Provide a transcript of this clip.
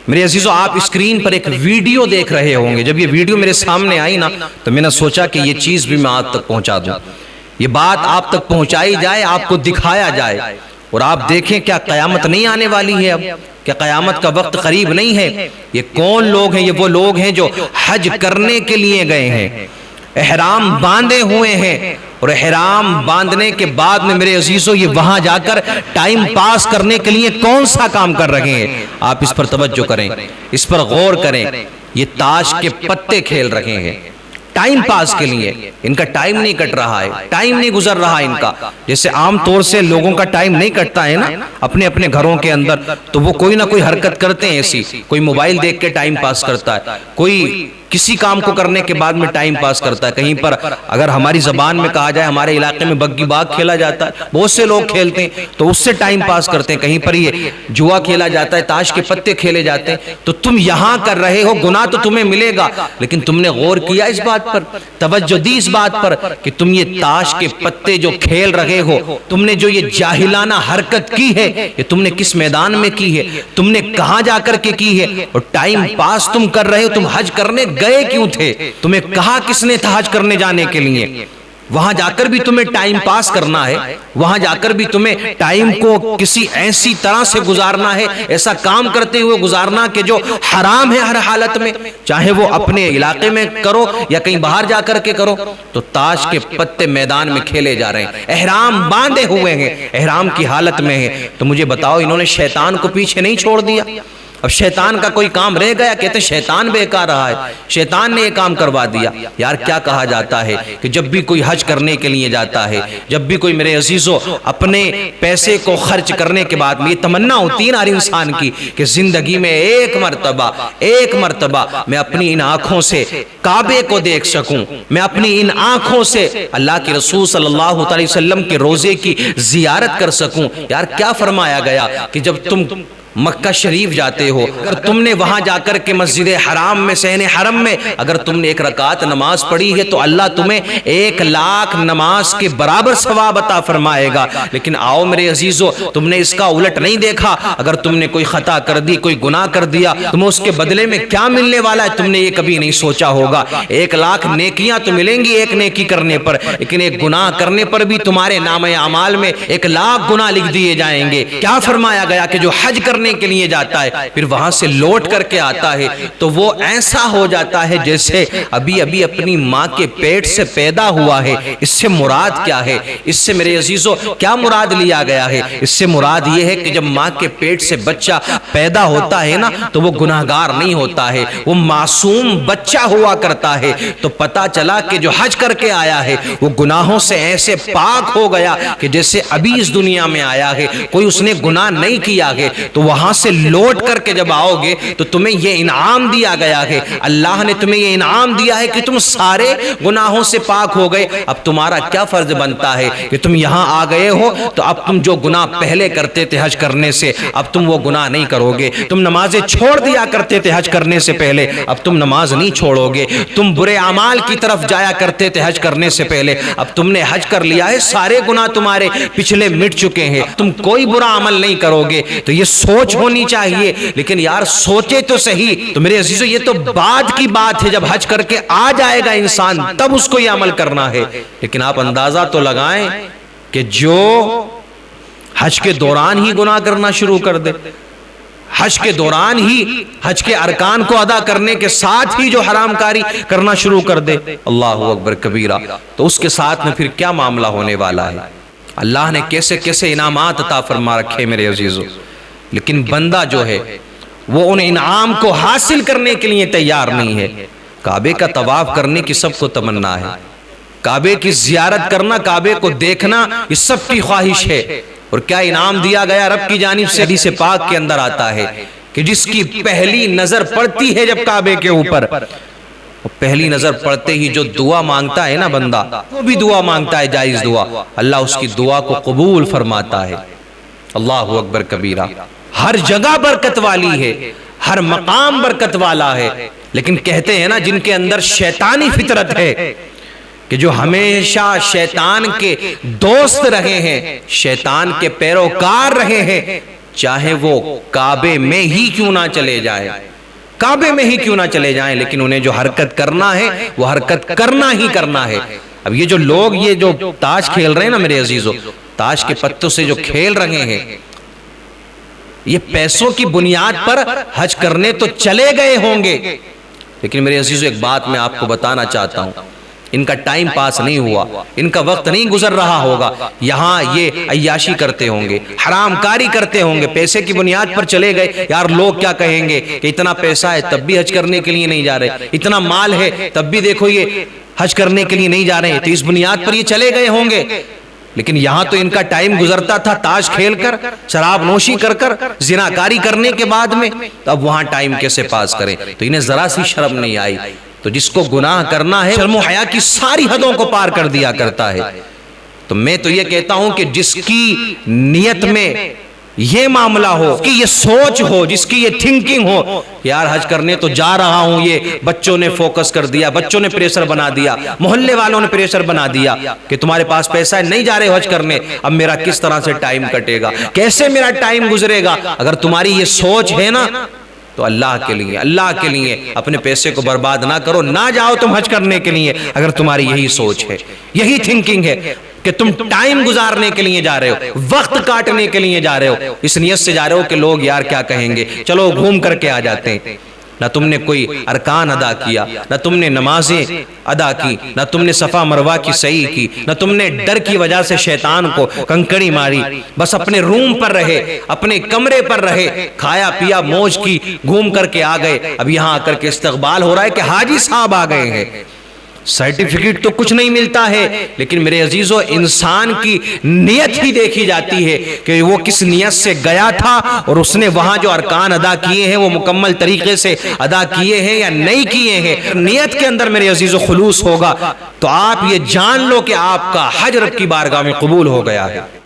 میرے عزیزو آپ اسکرین پر ایک ویڈیو دیکھ رہے ہوں گے. جب یہ ویڈیو میرے سامنے آئی نا تو میں نے سوچا کہ یہ چیز بھی میں آپ تک پہنچا دوں, یہ بات آپ تک پہنچائی جائے, آپ کو دکھایا جائے, اور آپ دیکھیں کیا قیامت نہیں آنے والی ہے, اب کیا قیامت کا وقت قریب نہیں ہے. یہ کون لوگ ہیں؟ یہ وہ لوگ ہیں جو حج کرنے کے لیے گئے ہیں, احرام باندھے ہوئے ہیں, اور احرام باندھنے کے بعد میں میرے عزیزو یہ وہاں جا کر ٹائم پاس کرنے کے لیے کون سا کام کر رہے ہیں. آپ اس پر توجہ کریں, اس پر غور کریں. یہ تاش کے پتے کھیل رہے ہیں ٹائم پاس کے لیے. ان کا ٹائم نہیں کٹ رہا ہے, ٹائم نہیں گزر رہا ان کا. جیسے عام طور سے لوگوں کا ٹائم نہیں کٹتا ہے نا اپنے اپنے گھروں کے اندر, تو وہ کوئی نہ کوئی حرکت کرتے ہیں ایسی. کوئی موبائل دیکھ کے ٹائم پاس کرتا ہے, کوئی کسی کام کو کرنے کے بعد میں ٹائم پاس کرتا ہے. کہیں پر اگر ہماری زبان میں کہا جائے ہمارے علاقے میں بگی باغ کھیلا جاتا ہے, بہت سے لوگ کھیلتے ہیں تو اس سے ٹائم پاس کرتے ہیں. کہیں پر یہ جوا کھیلا جاتا ہے, تاش کے پتے کھیلے جاتے ہیں. تو تم یہاں کر رہے ہو, گناہ تو تمہیں ملے گا, لیکن تم نے غور کیا اس بات پر, توجہ دی اس بات پر کہ تم یہ تاش کے پتے جو کھیل رہے ہو, تم نے جو یہ جاہلانہ حرکت کی ہے, یہ تم نے کس میدان میں کی ہے, تم نے کہاں جا کر کے کی ہے, اور ٹائم پاس تم کر رہے ہو. تم حج کرنے گئے کیوں تھے؟ تمہیں کہا کس نے تھا حج کرنے جانے کے لیے؟ وہاں جا کر بھی تمہیں ٹائم پاس کرنا ہے, وہاں جا کر بھی تمہیں ٹائم کو کسی ایسی طرح سے گزارنا ہے, ایسا کام کرتے ہوئے گزارنا کہ جو حرام ہے ہر حالت میں, چاہے وہ اپنے علاقے میں کرو یا کہیں باہر جا کر کے کرو. تو تاش کے پتے میدان میں کھیلے جا رہے ہیں, احرام باندھے ہوئے ہیں, احرام کی حالت میں ہیں. تو مجھے بتاؤ انہوں نے شیطان کو پیچھے نہیں چھوڑ دیا؟ اب شیطان کا کوئی کام رہ گیا؟ کہتے ہیں شیطان بیکار رہا ہے, شیطان نے یہ کام کروا دیا. یار کیا کہا جاتا ہے کہ جب بھی کوئی حج کرنے کے لیے جاتا ہے, جب بھی کوئی میرے عزیزو اپنے پیسے کو خرچ کرنے کے بعد میں یہ تمنا ہوتی ہے نا ہر انسان کی کہ زندگی میں ایک مرتبہ میں اپنی ان آنکھوں سے کعبے کو دیکھ سکوں, میں اپنی ان آنکھوں سے اللہ کے رسول صلی اللہ علیہ وسلم کے روزے کی زیارت کر سکوں. یار کیا فرمایا گیا کہ جب تم مکہ شریف جاتے ہو, اگر تم نے وہاں جا کر کے مسجد حرام میں, صحن حرم میں اگر تم نے ایک رکعت نماز پڑھی ہے تو اللہ تمہیں 1,00,000 نماز کے برابر ثواب عطا فرمائے گا. لیکن آؤ میرے عزیزو, تم نے اس کا الٹ نہیں دیکھا. اگر تم نے کوئی خطا کر دی, کوئی گناہ کر دیا, تمہیں اس کے بدلے میں کیا ملنے والا ہے تم نے یہ کبھی نہیں سوچا ہوگا. 1,00,000 نیکیاں تو ملیں گی ایک نیکی کرنے پر, لیکن ایک گناہ کرنے پر بھی تمہارے نامہ اعمال میں 1,00,000 گناہ لکھ دیے جائیں گے. کیا فرمایا گیا کہ جو حج کرنے کے لیے جاتا ہے پھر وہاں سے لوٹ کر کے آتا ہے تو وہ ایسا ہو جاتا ہے جیسے ابھی اپنی ماں کے پیٹ سے پیدا ہوا ہے. اس سے مراد کیا ہے؟ اس سے میرے عزیزو کیا مراد لیا گیا ہے؟ اس سے مراد یہ ہے کہ جب ماں کے پیٹ سے بچہ پیدا ہوتا ہے نا تو وہ گناہگار نہیں ہوتا ہے, وہ معصوم بچہ ہوا کرتا ہے. تو پتا چلا کہ جو حج کر کے آیا ہے وہ گناہوں سے ایسے پاک ہو گیا کہ جیسے ابھی اس دنیا میں آیا ہے, کوئی اس نے گناہ نہیں کیا ہے. تو وہاں سے لوٹ کر کے جب آؤ گے تو تمہیں یہ انعام دیا گیا ہے, اللہ نے تمہیں یہ انعام دیا ہے کہ تم سارے گناہوں سے پاک ہو گئے. اب تمہارا کیا فرض بنتا ہے کہ تم یہاں آ گئے ہو تو اب تم جو گناہ پہلے کرتے تھے حج کرنے سے اب تم وہ گناہ نہیں کرو گے. تم نمازیں چھوڑ دیا کرتے تھے حج کرنے سے پہلے, اب تم نماز نہیں چھوڑو گے. تم برے اعمال کی طرف جایا کرتے تھے حج کرنے سے پہلے, اب تم نے حج کر لیا ہے, سارے گناہ تمہارے پچھلے مٹ چکے ہیں, تم کوئی برا عمل نہیں کرو گے. تو یہ سوچ ہونی چاہیے, لیکن یار سوچے تو صحیح. تو میرے عزیزو یہ تو بعد کی بات ہے, جب حج کر کے آ جائے گا انسان تب اس کو یہ عمل کرنا ہے. لیکن آپ اندازہ تو لگائیں کہ جو حج کے دوران ہی گناہ کرنا شروع کر دے, حج کے دوران ہی حج کے ارکان کو ادا کرنے کے ساتھ ہی جو حرام کاری کرنا شروع کر دے, اللہ اکبر کبیرہ, تو اس کے ساتھ میں پھر کیا معاملہ ہونے والا ہے. اللہ نے کیسے کیسے انعامات عطا فرما رکھے میرے عزیزو, لیکن بندہ جو ہے وہ ان انعام کو حاصل کرنے کے لیے تیار نہیں ہے. کعبے کا طواف کرنے کی سب کو تمنا ہے, کعبے کی زیارت کرنا, کعبے کو دیکھنا یہ سب کی خواہش ہے. اور کیا انعام دیا گیا رب کی جانب سے؟ حدیث پاک کے اندر آتا ہے کہ جس کی پہلی نظر پڑتی ہے جب کعبے کے اوپر, پہلی نظر پڑتے ہی جو دعا مانگتا ہے نا بندہ, وہ بھی دعا مانگتا ہے جائز دعا, اللہ اس کی دعا کو قبول فرماتا ہے. اللہ اکبر کبیرہ. ہر جگہ برکت والی ہے, ہر مقام برکت والا ہے, لیکن کہتے ہیں نا جن کے اندر شیطانی فطرت ہے کہ جو ہمیشہ شیطان کے دوست رہے ہیں, شیطان کے پیروکار رہے ہیں, چاہے وہ کعبے میں ہی کیوں نہ چلے جائیں، کعبے میں ہی کیوں نہ چلے جائیں، لیکن انہیں جو حرکت کرنا ہے وہ حرکت کرنا ہی کرنا ہے۔ اب یہ جو لوگ یہ جو تاش کھیل رہے ہیں نا میرے عزیزو، تاش کے پتوں سے جو کھیل رہے ہیں، یہ پیسوں کی بنیاد پر حج کرنے تو چلے گئے ہوں گے، لیکن میرے عزیزو ایک بات میں آپ کو بتانا چاہتا ہوں، ان کا ٹائم پاس نہیں ہوا، ان کا وقت نہیں گزر رہا ہوگا، یہاں یہ عیاشی کرتے ہوں گے، حرام کاری کرتے ہوں گے، پیسے کی بنیاد پر چلے گئے، یار لوگ کیا کہیں گے کہ اتنا پیسہ ہے تب بھی حج کرنے کے لیے نہیں جا رہے، اتنا مال ہے تب بھی دیکھو یہ حج کرنے کے لیے نہیں جا رہے ہیں، تو اس بنیاد پر یہ چلے گئے ہوں گے۔ لیکن یہاں تو ان کا ٹائم گزرتا تھا تاش کھیل کر، شراب نوشی کر کر، زناکاری کرنے کے بعد میں، تو اب وہاں ٹائم کیسے پاس کریں؟ تو انہیں ذرا سی شرم نہیں آئی۔ تو جس کو گناہ کرنا ہے شرم و حیا کی ساری حدوں کو پار کر دیا کرتا ہے۔ تو میں تو یہ کہتا ہوں کہ جس کی نیت میں یہ معاملہ ہو، کہ یہ سوچ ہو، جس کی یہ تھنکنگ ہو، یار حج کرنے تو جا رہا ہوں، یہ بچوں نے فوکس کر دیا، بچوں نے پریشر بنا دیا، محلے والوں نے پریشر بنا دیا کہ تمہارے پاس پیسہ ہے نہیں جا رہے حج کرنے، اب میرا کس طرح سے ٹائم کٹے گا، کیسے میرا ٹائم گزرے گا؟ اگر تمہاری یہ سوچ ہے نا تو اللہ کے لیے اپنے پیسے کو برباد نہ کرو، نہ جاؤ تم حج کرنے کے لیے اگر تمہاری یہی سوچ ہے، یہی تھنکنگ ہے کہ تم ٹائم گزارنے کے لیے جا رہے ہو، وقت کاٹنے کے لیے جا رہے ہو، اس نیت سے جا رہے ہو کہ لوگ یار کیا کہیں گے، چلو گھوم کر کے آ جاتے ہیں۔ نہ تم نے کوئی ارکان ادا کیا، نہ تم نے نمازیں ادا کی، نہ تم نے صفا مروہ کی سعی کی، نہ تم نے ڈر کی وجہ سے شیطان کو کنکڑی ماری، بس اپنے روم پر رہے، اپنے کمرے پر رہے، کھایا پیا موج کی، گھوم کر کے آ گئے۔ اب یہاں آ کر کے استقبال ہو رہا ہے کہ حاجی صاحب آ گئے ہیں، سرٹیفکیٹ تو کچھ نہیں ملتا ہے، لیکن میرے عزیزو انسان کی نیت ہی دیکھی جاتی ہے کہ وہ کس نیت سے گیا تھا، اور اس نے وہاں جو ارکان ادا کیے ہیں وہ مکمل طریقے سے ادا کیے ہیں یا نہیں کیے ہیں۔ نیت کے اندر میرے عزیزو خلوص ہوگا تو آپ یہ جان لو کہ آپ کا حج رب کی بارگاہ میں قبول ہو گیا ہے۔